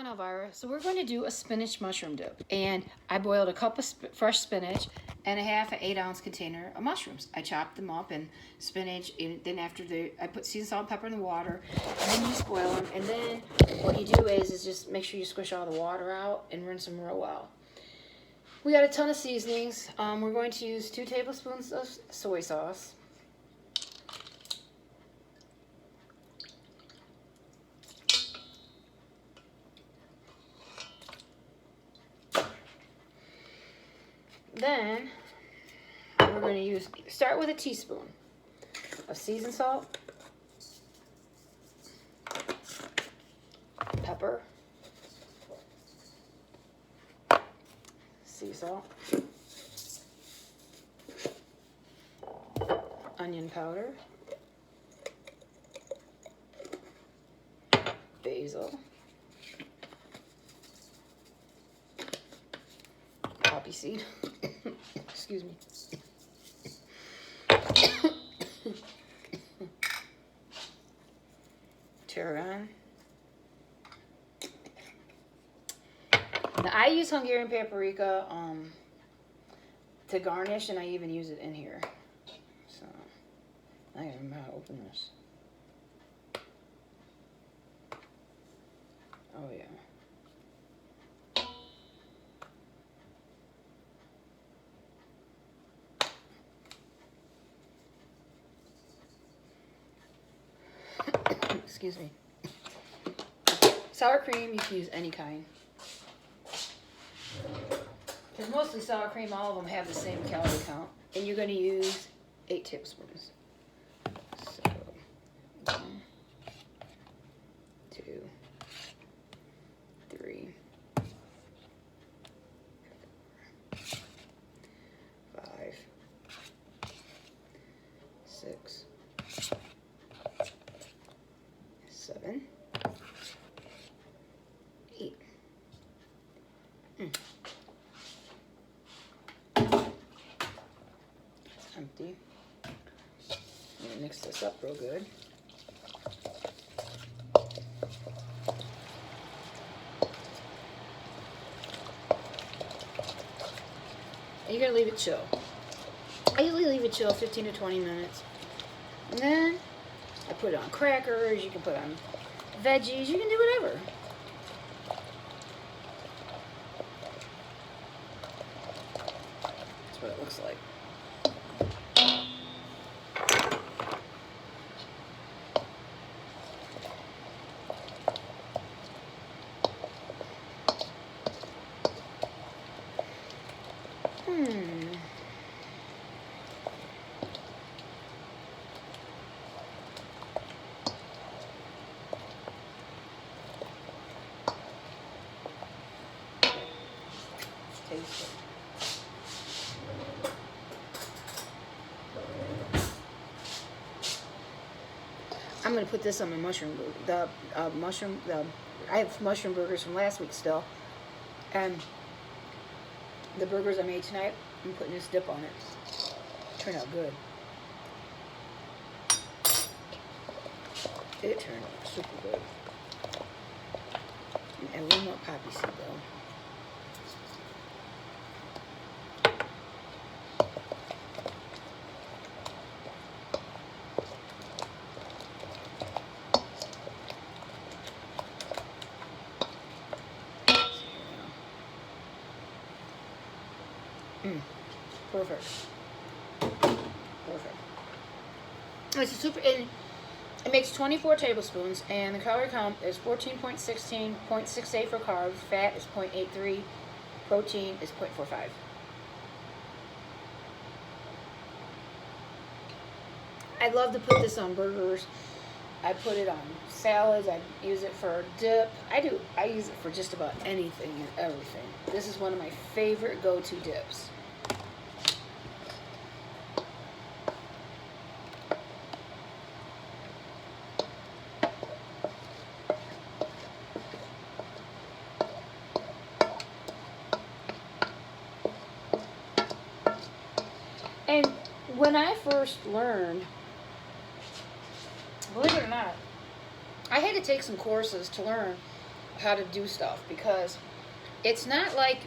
Elvira. So we're going to do a spinach mushroom dip. And I boiled a cup of fresh spinach and a half an 8-ounce container of mushrooms. I chopped them up and spinach, and then I put seasoned salt and pepper in the water, and then you just boil them. And then what you do is just make sure you squish all the water out and rinse them real well. We got a ton of seasonings. We're going to use 2 tablespoons of soy sauce. Then we're going to start with a teaspoon of seasoned salt, pepper, sea salt, onion powder, basil, poppy seed, excuse me, tarragon. Now I use Hungarian paprika to garnish, and I even use it in here. So I don't remember how to open this. Oh yeah. Excuse me. Sour cream, you can use any kind. Because mostly sour cream, all of them have the same calorie count. And you're going to use 8 tablespoons. So, 1, 2, 3, 4, 5, 6, 7, 8. Empty. I'm gonna mix this up real good. And you're gonna leave it chill. I usually leave it chill 15 to 20 minutes. And then I put it on crackers, you can put it on veggies, you can do whatever. That's what it looks like. Taste it. I'm gonna put this on my mushroom burger. I have mushroom burgers from last week still, and the burgers I made tonight, I'm putting this dip on it. Turned out good. It turned out super good. And a little more poppy seed though. Perfect. Perfect. It's a super, and it makes 24 tablespoons, and the calorie count is 14.16, 0.68 for carbs, fat is 0.83, protein is 0.45. I love to put this on burgers. I put it on salads. I use it for dip. I use it for just about anything and everything. This is one of my favorite go-to dips. And when I first learned, believe it or not, I had to take some courses to learn how to do stuff, because it's not like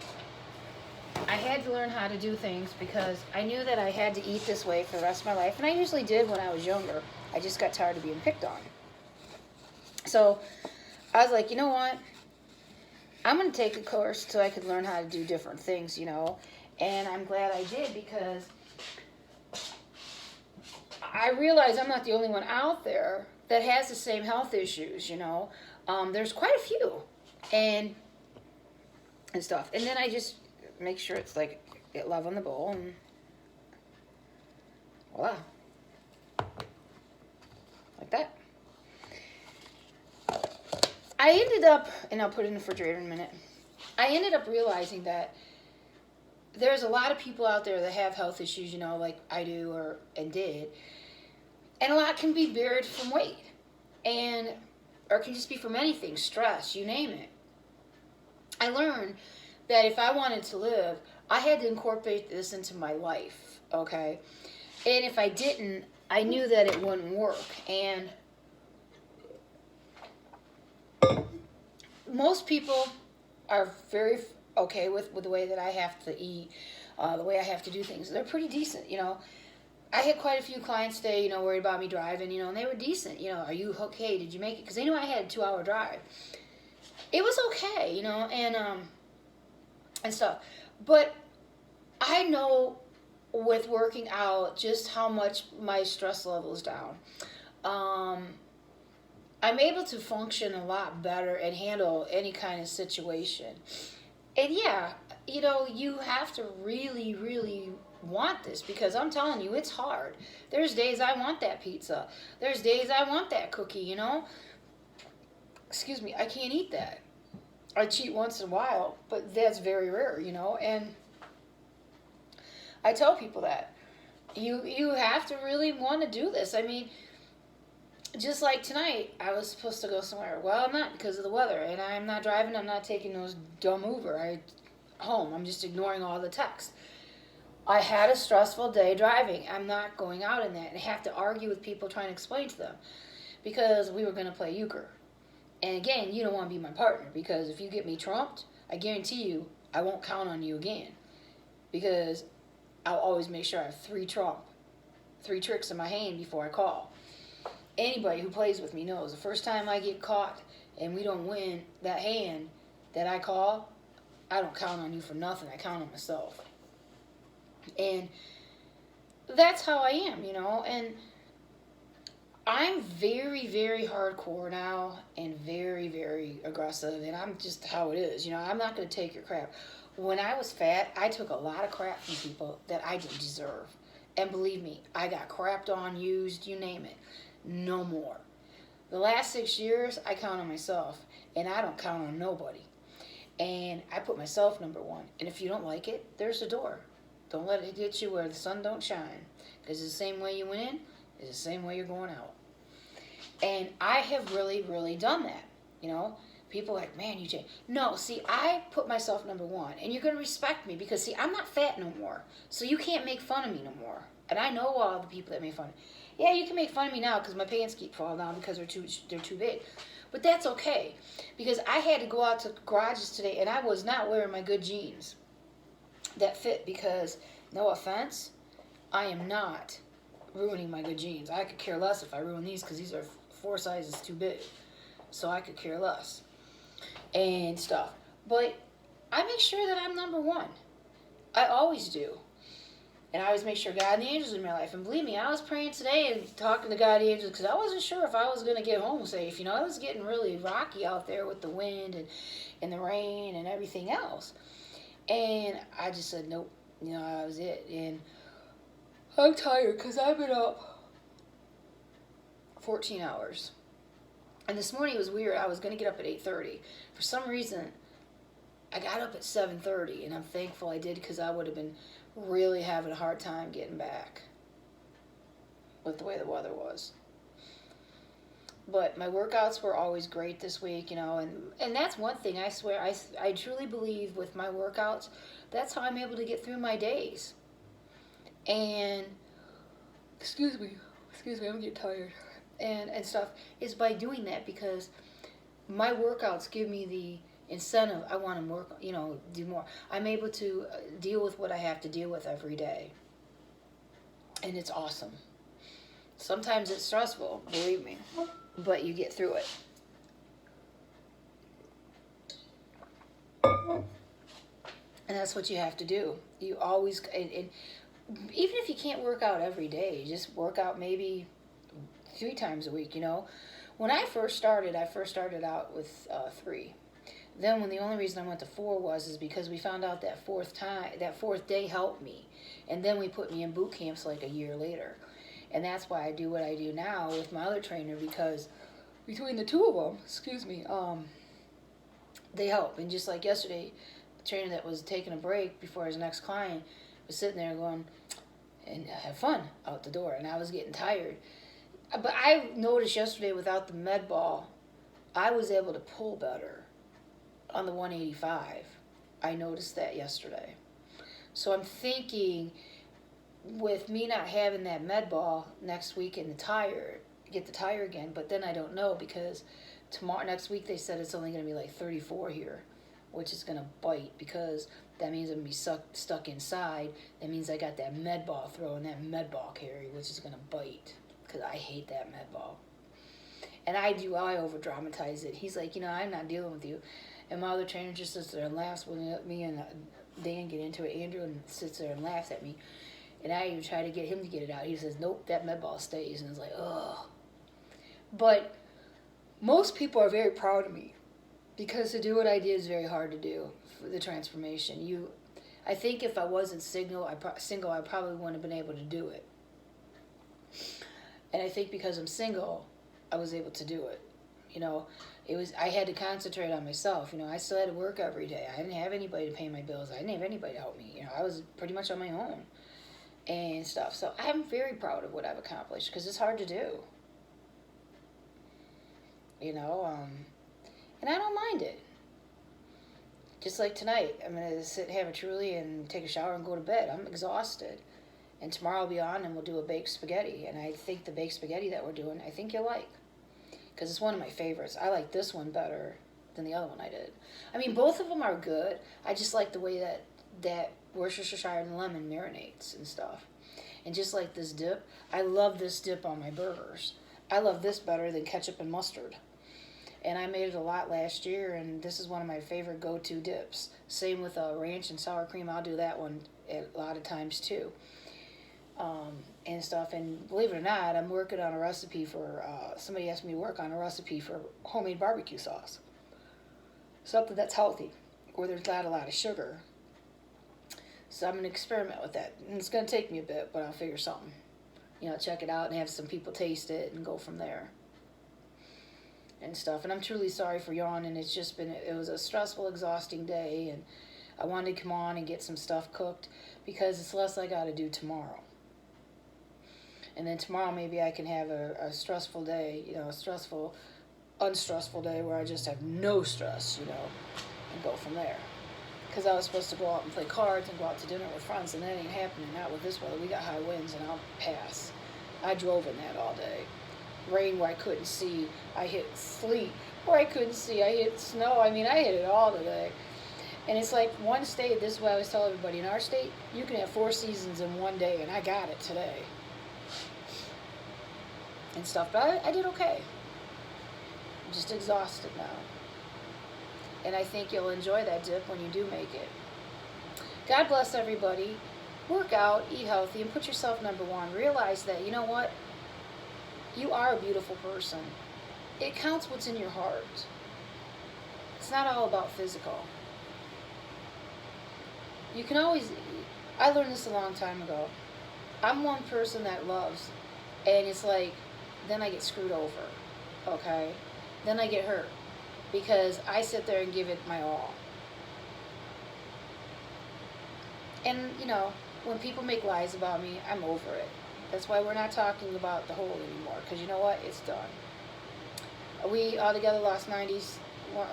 I had to learn how to do things because I knew that I had to eat this way for the rest of my life. And I usually did when I was younger. I just got tired of being picked on. So I was like, you know what? I'm going to take a course so I could learn how to do different things, you know. And I'm glad I did, because I realize I'm not the only one out there that has the same health issues, you know. There's quite a few and stuff. And then I just make sure it's like get love on the bowl, and voila, like that. I ended up, and I'll put it in the refrigerator in a minute, I ended up realizing that there's a lot of people out there that have health issues, you know, like I do and did. And a lot can be buried from weight. Or it can just be from anything, stress, you name it. I learned that if I wanted to live, I had to incorporate this into my life, okay? And if I didn't, I knew that it wouldn't work. And most people are very okay with the way that I have to eat, the way I have to do things. They're pretty decent, you know. I had quite a few clients today, you know, worried about me driving, you know, and they were decent. You know, are you okay? Did you make it? Because they knew I had a 2-hour drive. It was okay, you know, and stuff. But I know with working out just how much my stress level is down. I'm able to function a lot better and handle any kind of situation. And yeah, you know, you have to really, really want this, because I'm telling you, it's hard. There's days I want that pizza. There's days I want that cookie, you know. Excuse me, I can't eat that. I cheat once in a while, but that's very rare, you know. And I tell people that you have to really want to do this. I mean, just like tonight, I was supposed to go somewhere. Well, I'm not, because of the weather, and I'm not driving. I'm not taking those dumb Uber home. I'm just ignoring all the texts. I had a stressful day driving. I'm not going out in that and have to argue with people trying to explain to them, because we were going to play euchre. And again, you don't want to be my partner, because if you get me trumped, I guarantee you I won't count on you again, because I'll always make sure I have 3 tricks in my hand before I call. Anybody who plays with me knows the first time I get caught and we don't win that hand that I call, I don't count on you for nothing. I count on myself. And that's how I am, you know. And I'm very, very hardcore now, and very, very aggressive, and I'm just how it is, you know. I'm not going to take your crap. When I was fat, I took a lot of crap from people that I didn't deserve. And believe me, I got crapped on, used, you name it. No more. The last 6 years, I count on myself, and I don't count on nobody. And I put myself number one. And if you don't like it, there's the door. Don't let it get you where the sun don't shine, because it's the same way you went in, it's the same way you're going out. And I have really, really done that, you know. People are like, man, you changed. No, see, I put myself number one, and you're going to respect me, because, see, I'm not fat no more, so you can't make fun of me no more. And I know all the people that make fun of me. Yeah, you can make fun of me now because my pants keep falling down because they're too big. But that's okay, because I had to go out to garages today, and I was not wearing my good jeans that fit, because, no offense, I am not ruining my good jeans. I could care less if I ruin these, because these are 4 sizes too big. So I could care less and stuff. But I make sure that I'm number one. I always do. And I always make sure God and the angels in my life. And believe me, I was praying today and talking to God and the angels, because I wasn't sure if I was going to get home safe. You know, it was getting really rocky out there with the wind and the rain and everything else. And I just said, nope, you know, that was it. And I'm tired, because I've been up 14 hours. And this morning it was weird. I was going to get up at 8:30. For some reason, I got up at 7:30, and I'm thankful I did, because I would have been really having a hard time getting back with the way the weather was. But my workouts were always great this week, you know, and that's one thing, I swear, I truly believe with my workouts, that's how I'm able to get through my days. And, excuse me, I'm getting tired, and stuff, is by doing that, because my workouts give me the incentive. I want to work, do more. I'm able to deal with what I have to deal with every day. And it's awesome. Sometimes it's stressful, believe me, but you get through it. And that's what you have to do. You always, and even if you can't work out every day, just work out maybe 3 times a week, When I first started out with 3. Then when the only reason I went to 4 is because we found out that fourth day helped me. And then we put me in boot camps like a year later. And that's why I do what I do now with my other trainer, because between the 2 of them, they help. And just like yesterday, the trainer that was taking a break before his next client was sitting there going, and have fun out the door. And I was getting tired. But I noticed yesterday without the med ball, I was able to pull better on the 185. I noticed that yesterday. So I'm thinking with me not having that med ball next week and get the tire again, but then I don't know, because next week they said it's only going to be like 34 here, which is going to bite, because that means I'm going to be stuck inside. That means I got that med ball throw and that med ball carry, which is going to bite. Because I hate that med ball. And I over dramatize it. He's like, I'm not dealing with you. And my other trainer just sits there and laughs when me and Dan get into it. Andrew and sits there and laughs at me. And I even try to get him to get it out. He says, nope, that med ball stays. And it's like, ugh. But most people are very proud of me, because to do what I did is very hard to do, the transformation. I think if I wasn't single, I probably wouldn't have been able to do it. And I think because I'm single, I was able to do it. I had to concentrate on myself. I still had to work every day. I didn't have anybody to pay my bills. I didn't have anybody to help me. I was pretty much on my own and stuff. So I'm very proud of what I've accomplished, because it's hard to do. And I don't mind it. Just like tonight, I'm going to sit and have a truly and take a shower and go to bed. I'm exhausted. And tomorrow I'll be on and we'll do a baked spaghetti. And I think the baked spaghetti that we're doing, I think you'll like. Because it's one of my favorites. I like this one better than the other one I did. I mean, both of them are good. I just like the way that Worcestershire and lemon marinates and stuff. And just like this dip, I love this dip on my burgers. I love this better than ketchup and mustard. And I made it a lot last year, and this is one of my favorite go-to dips. Same with ranch and sour cream. I'll do that one a lot of times too. And stuff. And believe it or not, I'm working on a recipe for, somebody asked me to work on a recipe for homemade barbecue sauce. Something that's healthy, where there's not a lot of sugar. So I'm going to experiment with that. And it's going to take me a bit, but I'll figure something. Check it out and have some people taste it and go from there. And stuff. And I'm truly sorry for yawning. It was a stressful, exhausting day. And I wanted to come on and get some stuff cooked, because it's less I got to do tomorrow. And then tomorrow maybe I can have a stressful day, a stressful, unstressful day where I just have no stress, and go from there. Because I was supposed to go out and play cards and go out to dinner with friends, and that ain't happening. Not with this weather. We got high winds, and I'll pass. I drove in that all day. Rain where I couldn't see. I hit sleet where I couldn't see. I hit snow. I mean, I hit it all today. And it's like one state, this is what I always tell everybody, in our state, you can have 4 seasons in one day, and I got it today. And stuff, but I did okay. I'm just exhausted now. And I think you'll enjoy that dip when you do make it. God bless everybody. Work out, eat healthy, and put yourself number 1. Realize that, you know what? You are a beautiful person. It counts what's in your heart. It's not all about physical. You can always, I learned this a long time ago. I'm one person that loves, and it's like, then I get screwed over, okay? Then I get hurt, because I sit there and give it my all. And, when people make lies about me, I'm over it. That's why we're not talking about the whole anymore, because you know what? It's done. We altogether lost 91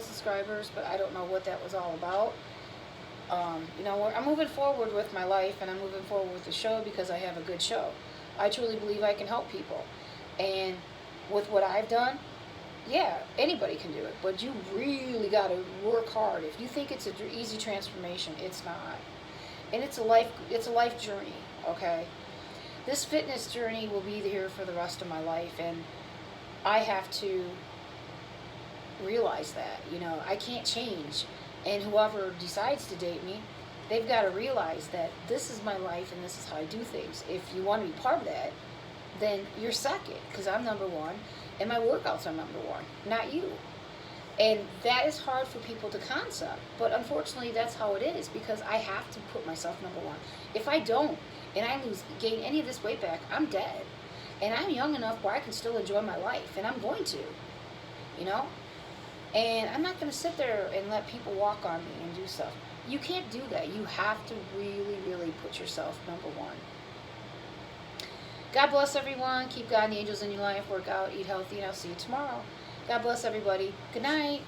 subscribers, but I don't know what that was all about. I'm moving forward with my life, and I'm moving forward with the show because I have a good show. I truly believe I can help people. And with what I've done, Yeah, anybody can do it, but you really got to work hard. If you think it's an easy transformation, it's not. And it's a life journey, okay? This fitness journey will be here for the rest of my life, and I have to realize that, I can't change. And whoever decides to date me, they've got to realize that this is my life and this is how I do things. If you want to be part of that, then you're second, because I'm number one and my workouts are number one, not you. And that is hard for people to concept, but unfortunately that's how it is, because I have to put myself number one. If I don't, and I gain any of this weight back, I'm dead. And I'm young enough where I can still enjoy my life, and I'm going to, you know? And I'm not going to sit there and let people walk on me and do stuff. You can't do that. You have to really, really put yourself number one. God bless everyone. Keep God and the angels in your life. Work out, eat healthy, and I'll see you tomorrow. God bless everybody. Good night.